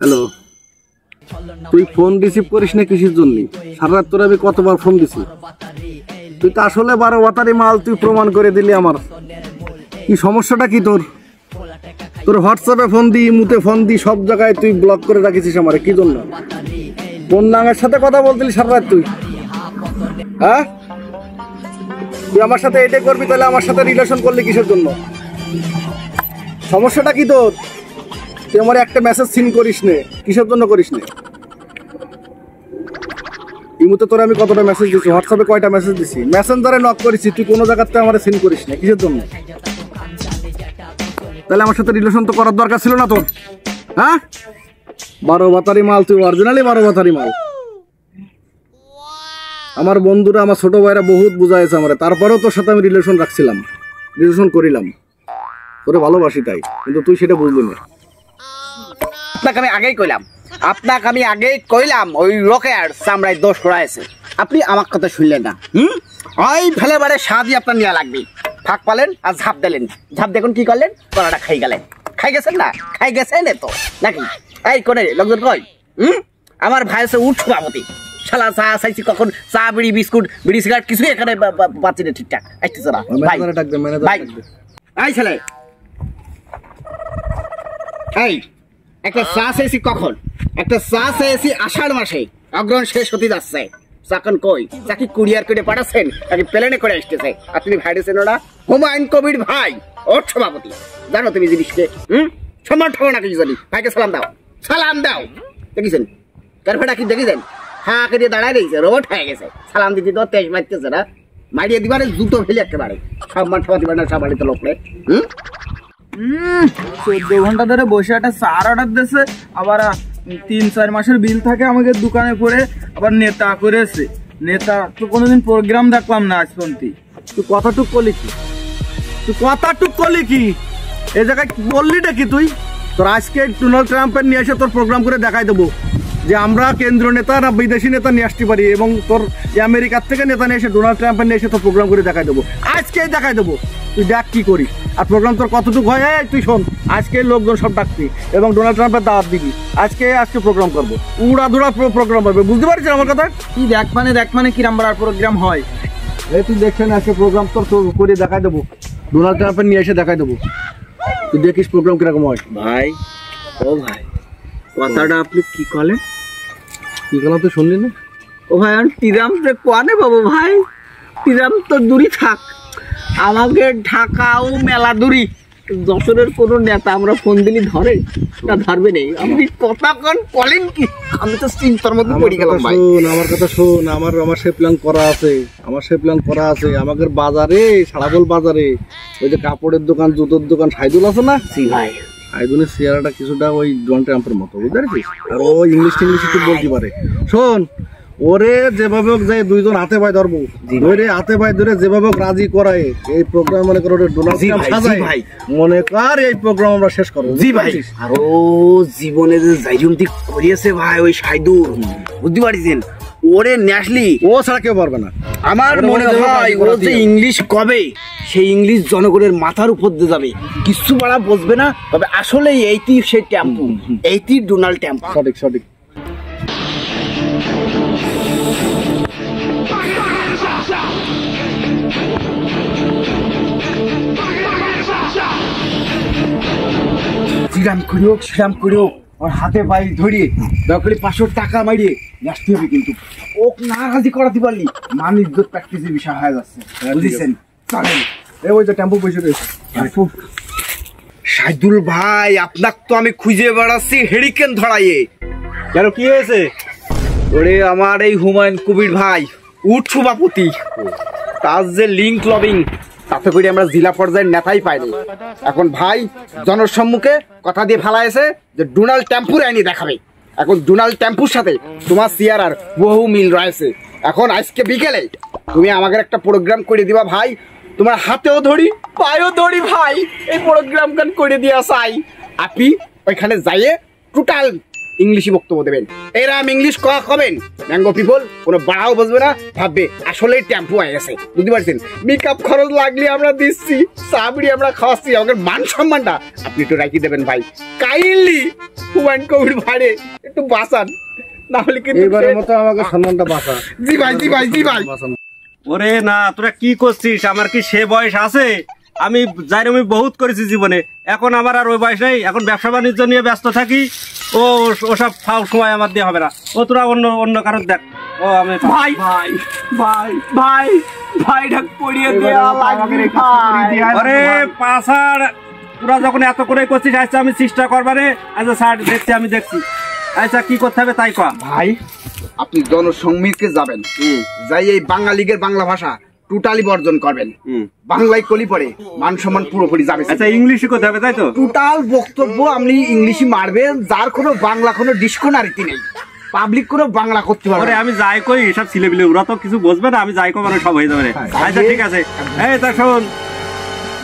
Hello, তুই phone receive করিস না কিসের জন্য? সারা রাত তোর আমি কতবার ফোন দিছি, তুই তো আসলে 12 বাতারি মাল, তুই প্রমাণ করে দিলি আমার। কি সমস্যাটা কি তোর? তোর হোয়াটসঅ্যাপে ফোন দি, ইমুতে ফোন দি, সব জায়গায় তুই ব্লক করে রাখিস আমারে, কি জন্য? কোন নামের সাথে কথা বলতিলি সারা রাত তুই? হ্যাঁ, তুই আমার সাথে এটাই করবি, তাহলে আমার সাথে রিলেশন করলি কিসের জন্য? সমস্যাটা কি তোর? তুই আমার একটা মেসেজ সিন করিস নে, কিসের জন্য করিস নে? ইমুতে তোর আমি কতটা মেসেজ দিছি, হোয়াটসঅ্যাপে কয়টা মেসেজ দিছি, মেসেঞ্জারে নক করেছি, তুই কোনো জায়গাতে আমার সিন করিস না, কিসের জন্য? তাহলে আমার সাথে রিলেশন তো করার দরকার ছিল না তোর। হ্যাঁ, 12 বাতারি মাল, তুই অরিজিনালি 12 বাতারি মাল। আমার বন্ধুরা, আমার ছোট ভাইরা বহুত বুঝাইছে আমারে, তারপরেও তোর সাথে আমি রিলেশন রাখছিলাম, রিলেশন করিলাম, তোরে ভালোবাসি তাই, কিন্তু তুই সেটা বুঝলি না। আপনাকে আমি আগেই কইলাম ওই লোকের চামড়ায় দোষ করাইছে, আপনি আমার কথা শুনলেন না। ওই ফেলে বারে সাদি আপনার নেওয়া লাগবে। ফাঁক পালেন আর ঝাঁপ দিলেন, ঝাঁপ দেখুন কি করলেন, কলাটা খাই গেলেন। খাই গেছেন না? খাই গেছেন তো নাকি? এই করে লোকজন কয় আমার ভাই হচ্ছে উঠ সভাপতি, শালা চা চাইছি কখন, চা বিড়ি বিস্কুট বিড়ি সিগারেট কিছুই এখানে পাচ্ছি না ঠিকঠাক। আসতেছে না ভাই, এই ছেলে, এই একটা চা চেয়েছি কখন, একটা চা চেয়েছি আষাঢ় মাসে, অগ্রহণ শেষ হতে যাচ্ছে, চাকন কই? চাকি কুরিয়ার করে পাঠাচ্ছেন নাকি প্লেনে করে আসতেছে? আপনি ভাইরেছেন ওরা হুমায়ুন কবির ভাই, ওর সভাপতি, জানো তুমি জিনিসকে? সম্মান ঠাবো না কিছু জানি, ভাইকে সালাম দাও, সালাম দাও। দেখেছেন কারফেটা কি দেখেছেন? হ্যাঁ করে দাঁড়ায় রয়েছে, রোবট হয়ে গেছে, সালাম দিতে তো তেজ মারতেছে না, মারিয়ে দিবারে জুতো ফেলে একেবারে, সম্মান ঠাবা দিবার না সবারই তো লোকরে। 14 ঘন্টা ধরে বসে একটা চার অর্ডার দিয়েছে, আবার 3-4 মাসের বিল থাকে আমাদের দোকানে পড়ে, আবার নেতা করেছে। নেতা তো কোনোদিন প্রোগ্রাম দেখলাম না আজ পর্যন্ত। তুই কথাটুক করলি কি? এই জায়গায় বললিটা কি তুই? তোর আজকে ডোনাল্ড ট্রাম্পের নিয়ে এসে তোর প্রোগ্রাম করে দেখাই দেবো যে আমরা কেন্দ্রীয় নেতা না বিদেশি নেতা নিয়ে আসতে পারি, এবং তোর আমেরিকার থেকে নেতা নিয়ে এসে ডোনাল্ড ট্রাম্পের নিয়ে এসে তোর প্রোগ্রাম করে দেখাই দেবো, আজকেই দেখাই দেবো। তুই দেখ কি করিস, আর প্রোগ্রাম তোর কতটুকু হয়। তুই শোন, আজকে লোকজন সব ডাকবি এবং ডোনাল্ড ট্রাম্পের দাওয়াত দিবি, আজকে প্রোগ্রাম করবো, উড়াধুরা প্রোগ্রাম হবে, বুঝতে পারছিস আমার কথা? কি দেখ মানে কিরাম বড় প্রোগ্রাম হয়? এই তুই দেখছেন আজকে প্রোগ্রাম তোর করে দেখাই দেবো, ডোনাল্ড ট্রাম্পের নিয়ে এসে দেখাই দেবো, তুই দেখিস প্রোগ্রাম কিরকম হয়। ভাই, ও ভাই, কথাটা আপনি কি করলেন? কি করলাম তুই শুনলি না? ও ভাই, টিরাম কোয়ানে বাবু ভাই, টিরাম তো দূরই থাক, আমাকে ঢাকাও মেলা দূরী। যশোরের কোনো নেতা আমরা ফোন দিলি ধরে না, ধরবে নেই। আপনি কথা বলেন কি? আমি তো চিন্তার মধ্যে পড়ে গেলাম ভাই। আমার কথা শোন, আমার সে প্ল্যান করা আছে, আমাদের বাজারে, সারাবল বাজারে ওই যে কাপড়ের দোকান, জুতোর দোকান, সাইদুল আছে না? ভাই, সাইদুলের চেহারাটা কিছুটা ওই ডোনাল্ড ট্রাম্পের মতো, বুঝতে পারছিস? আর ও ইংলিশ একটু বলতে পারে। শোন, ওরে যেভাবে হোক যায় দুইজন হাতে পায়ে ধরবো, ধরে হাতে পায়ে ধরে যেভাবে হোক রাজি করায় এই প্রোগ্রাম, মনে করো ডোনাল্ড ট্রাম্প সাজায়, মনে কর এই প্রোগ্রাম আমরা শেষ করবো। জি ভাই, আর ও জীবনে যে যাইজুমতি করিয়েছে ভাই ওই সাইদুল, বুঝতে পারছেন? ওরে ন্যাশলি ও ছাড়া কেউ পারবে না। আমার মনে হয় ও যে ইংলিশ কবে, সেই ইংলিশ জনগণের মাথার উপর দিয়ে যাবে, কিছু বাড়া বসবে না। তবে আসলে এইটি সেই টেম্পু, এইটি ডোনাল্ড টেম্পু। সঠিক। শ্রীরাম করিও ওর হাতে পায়ে ধরিয়ে দরকারি 500 টাকা মারিয়ে আসতে হবে, কিন্তু ও না রাজি করাতে পারলি মান ইজ্জত প্র্যাকটিসের বিষয় হয়ে যাচ্ছে, বুঝেছেন? চলেন, ওই যে টেম্পো বসে রয়েছে। সাইদুল ভাই, আপনাকে তো আমি খুঁজে বেড়াচ্ছি হেরিকেন ধরাইয়ে। কেন, কি হয়েছে? ওরে আমার এই হুমায়ুন কবির ভাই, উঠ সভাপতি, তার যে লিঙ্ক লবিং, তাতে করে আমরা জেলা পর্যায়ের নেতাই পাইনি। এখন ভাই জনসম্মুখে কথা দিয়ে ফেলাইছে যে ডোনাল্ড টেম্পুর আইনি দেখাবে। এখন ডোনাল্ড টেম্পুর সাথে তোমার চেয়ারার বহু মিল রয়েছে। এখন আজকে বিকেলে তুমি আমাকে একটা প্রোগ্রাম করে দিবা ভাই, তোমার হাতেও ধরি পায়েও ধরি ভাই, এই প্রোগ্রাম গান করে দিয়া চাই। আপনি ওইখানে যাইয়ে টোটাল ইংলিশে বক্তব্য দেবেন। এরম ইংলিশ কবেন ম্যাঙ্গো পিপল কোনো বাড়াও বুঝবে না, ভাববে আসলে টেম্পু হয়ে গেছে। বুঝতে পারছেন? মেকআপ খরচ লাগলে আমরা দিচ্ছি, চাবড়ি আমরা খাওয়াচ্ছি, আমাদের মান সম্মানটা আপনি একটু রাখি দেবেন ভাই। কাইন্ডলি হুমায়ুন কবির ভাইরে একটু বাঁচান, না হলে কিন্তু এবারের মতো আমাকে সম্মানটা বাঁচা। জি ভাই, জি ভাই, জি ভাই। ওরে না, তোরা কি করছিস? আমার কি সে বয়স আছে? আমি যাই আমি বহুত করেছি জীবনে, এখন আমার আর ওই বয়স নেই। এখন ব্যবসা বাণিজ্য নিয়ে ব্যস্ত থাকি। ও ওসব ফাও সময় আমার দিয়ে হবে না। ও তোরা অন্য কারোর দেখ। ও আমি ভাই ভাই ভাই ভাই ভাই ঢাক পড়িয়ে দেয়া লাগবে ভাই। আরে পাশার, তোরা যখন এত করে করছিস, আচ্ছা আমি চেষ্টা করবারে। আচ্ছা স্যার দেখছি, আমি দেখছি। আচ্ছা কি করতে হবে তাই কর ভাই। আপনি জনসংমিকে যাবেন, যাই এই বাঙালিগের বাংলা ভাষা টোটালি বর্জন করবেন। বাংলায় কলি পড়ে মান সম্মান পুরোপুরি যাবে। আচ্ছা ইংলিশে করতে হবে তাই তো? টোটাল বক্তব্য আপনি ইংলিশে মারবেন, যার কোনো বাংলা কোনো ডিসকোনারিটি নেই। পাবলিক কোনো বাংলা করতে পারবে আরে না। আমি যাই কই এসব ছেলেপিলে ওরা তো কিছু বুঝবে না। আমি যাই কই মানে সব হয়ে যাবে। আচ্ছা ঠিক আছে। এই তা শোন,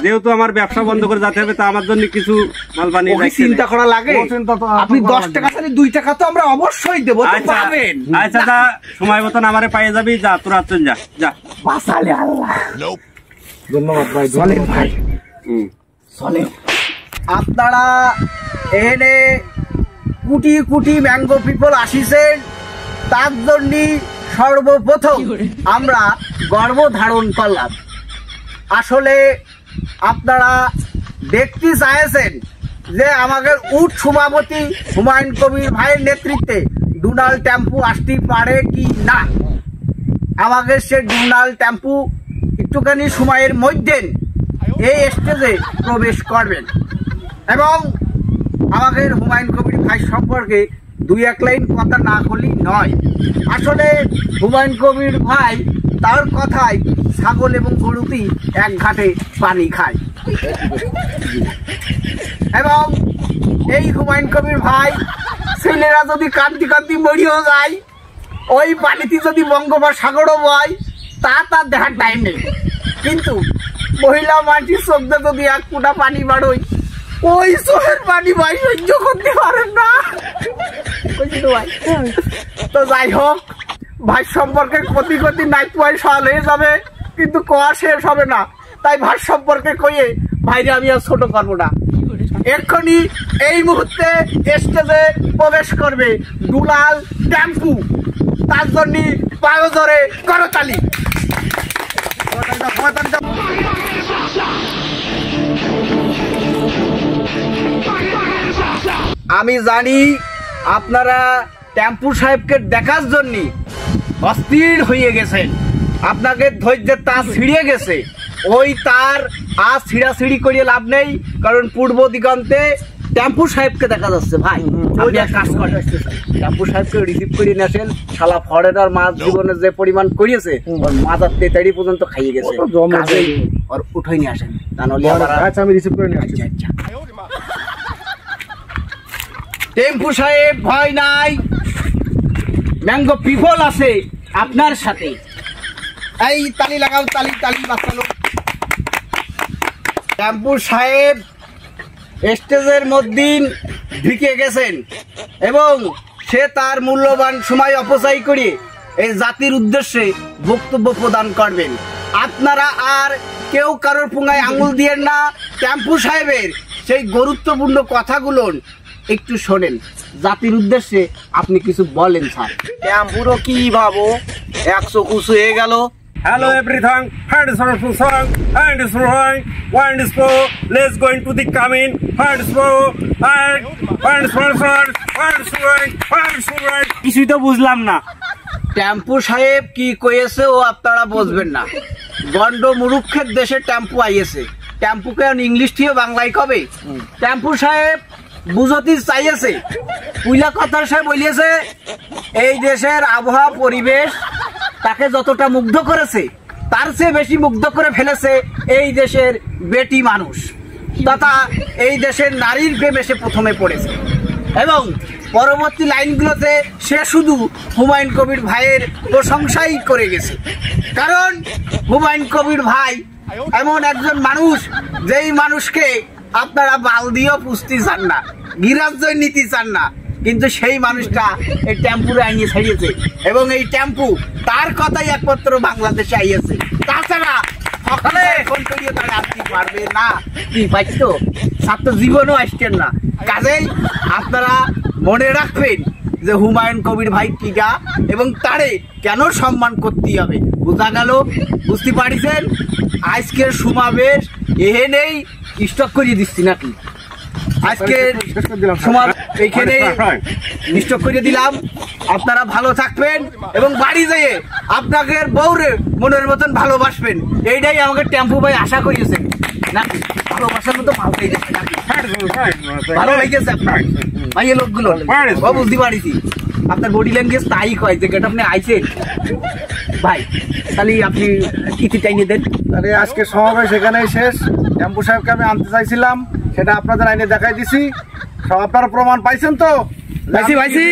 যেহেতু আমার ব্যবসা বন্ধ করে যেতে হবে, তা আমার জন্য কিছু মাল বানিয়ে ওকে চিন্তা করা লাগে। আপনি 10 টাকা তাহলে 2 টাকা তো আমরা অবশ্যই দেবো, তো পাবেন। আচ্ছা তা সময় মতন আমারে পাইয়ে যাবি। যা তোরা চল, যা যা। বাঁচালে আল্লাহ। ধন্যবাদ ভাই। চলেন ভাই, চলেন। আপনারা এনে কোটি কোটি ম্যাঙ্গো পিপল আসিছেন, তার জন্য সর্বপ্রথম আমরা গর্ব ধারণ করলাম। আসলে আপনারা দেখতে চাইছেন যে আমাদের উট সভাপতি হুমায়ুন কবির ভাইয়ের নেতৃত্বে ডোনাল্ড টেম্পু আসতে পারে কি না। আমাদের সে ডোনাল্ড টেম্পু একটুখানি সময়ের মধ্যে এই স্টেজে প্রবেশ করবেন এবং আমাদের হুমায়ুন কবির ভাই সম্পর্কে 2-1 লাইন কথা না বলি নয়। আসলে হুমায়ুন কবির ভাই তার কথায় ছাগল এবং গরুতি এক ঘাটে পানি খায় এবং এই হুমায়ুন কবির ভাই ছেলেরা যদি কান্দি কান্দি মরিও যায়, ওই পানিতে যদি বঙ্গোপসাগরও বয়, তা তার দেখার টাইম নেই। কিন্তু মহিলা মাটির চোখে যদি 1 ফুটা পানি বাড়োই, ওই চোখের পানি ভাই সহ্য করতে পারেন না। তো যাই হোক, ভাই সম্পর্কে ক্ষতি ক্ষতি নাই সল হয়ে যাবে, কিন্তু কোয়া শেষ হবে না। তাই ভাই সম্পর্কে কইয়ে ভাইরে আমি আর ছোট করবো না। এক্ষুনি এই মুহূর্তে স্টেজে প্রবেশ করবে ডোনাল্ড টেম্পু। তার জন্য পায়ে ধরে করতালি। আমি জানি আপনারা টেম্পু সাহেবকে দেখার জন্য অস্থির হয়ে গেছেন, আপনাদের ধৈর্যের তার ছিঁড়ে গেছে। ওই তার আর ছিঁড়াছিঁড়ি করিয়ে লাভ নেই, কারণ পূর্ব দিগন্তে টেম্পু সাহেবকে দেখা যাচ্ছে। ভাই আপনি এক কাজ করেন, টেম্পু সাহেবকে রিসিভ করে নিয়ে আসেন। শালা ফরেনার মাছ জীবনে যে পরিমাণ করিয়েছে, ওর মাজার তেতাড়ি পর্যন্ত খাইয়ে গেছে। কাজেই ওর উঠাই নিয়ে আসেন, তা নাহলে আচ্ছা আমি রিসিভ করে নিয়ে আসছি। আচ্ছা টেম্পু সাহেব ভয় নাই, ম্যাঙ্গো পিপল আছে আপনার সাথে। এই তালি লাগাও, তালি তালি বাঁচালো। টেম্পু সাহেব স্টেজের মধ্যে ঢুকে গেছেন এবং সে তার মূল্যবান সময় অপচয় করে এই জাতির উদ্দেশ্যে বক্তব্য প্রদান করবেন। আপনারা আর কেউ কারোর পুঙ্গায় আঙুল দিয়েন না। টেম্পু সাহেবের সেই গুরুত্বপূর্ণ কথাগুলো একটু শোনেন, জাতির উদ্দেশ্যে আপনি কিছু বলেন স্যার। টেম্পুরও কি ভাবো, 100 কুসু হয়ে গেল। Hello everything, hand is for song, hand is for right, hand is for, let's go into the cabin, hand is for, hand is for front, hand is for right, hand is for right. কিছুই তো বুঝলাম না। টেম্পু সাহেব কি কয়েছে ও আপনারা বুঝবেন না। গন্ড মুরুক্ষের দেশে টেম্পু আইয়েছে, টেম্পুকে ইংলিশ থেকে বাংলায় কবে। টেম্পু সাহেব বুঝতে চাইছে, পুইলা কথার সাহেব বলিয়েছে এই দেশের আবহাওয়া পরিবেশ তাকে যতটা মুগ্ধ করেছে, তার চেয়ে বেশি মুগ্ধ করে ফেলেছে এই দেশের বেটি মানুষ তথা এই দেশের নারীর প্রেমে সে প্রথমে পড়েছে এবং পরবর্তী লাইনগুলোতে সে শুধু হুমায়ুন কবির ভাইয়ের প্রশংসাই করে গেছে। কারণ হুমায়ুন কবির ভাই এমন একজন মানুষ, যেই মানুষকে আপনারা বাল দিয়েও পুষতে চান না, গিরাজ্য নিতে চান না, কিন্তু সেই মানুষটা এই টেম্পুরে আনিয়ে ছাড়িয়েছে এবং এই টেম্পু তার কথাই একমাত্র বাংলাদেশে আইয়েছে। তাছাড়া সকালে ফোন করিয়ে তারা আসতে পারবে না। কি পাইছো ছাত্র জীবনও আসছেন না। কাজেই আপনারা মনে রাখবেন যে হুমায়ুন কবির ভাই কিটা এবং তারে কেন সম্মান করতে হবে। বোঝা গেল? বুঝতে পারিছেন? আজকের সমাবেশ এহেনেই স্টক করিয়ে দিচ্ছি নাকি? আজকে সমাজ এইখানে স্টক করে দিলাম। আপনারা ভালো থাকবেন এবং বাড়ি যেয়ে আপনাদের বউরে মনের মতন ভালোবাসবেন, এইটাই আমাকে টেম্পু ভাই আশা করিয়েছেন নাকি? ভালোবাসার মতো ভালো হয়ে গেছে নাকি? ভালো লেগেছে আপনার ভাই লোকগুলো? বুঝতে পারিছি আপনার বডি ল্যাঙ্গুয়েজ তাই কয় যে গেট আপনি আইছেন ভাই। তাহলে আপনি টিকিট টাইনে দেন। আরে আজকে সমাবেশ এখানেই শেষ। টেম্পু সাহেবকে আমি আনতে চাইছিলাম, সেটা আপনাদের আইনে দেখাই দিছি। সব আপনারা প্রমাণ পাইছেন তো? ভাইছি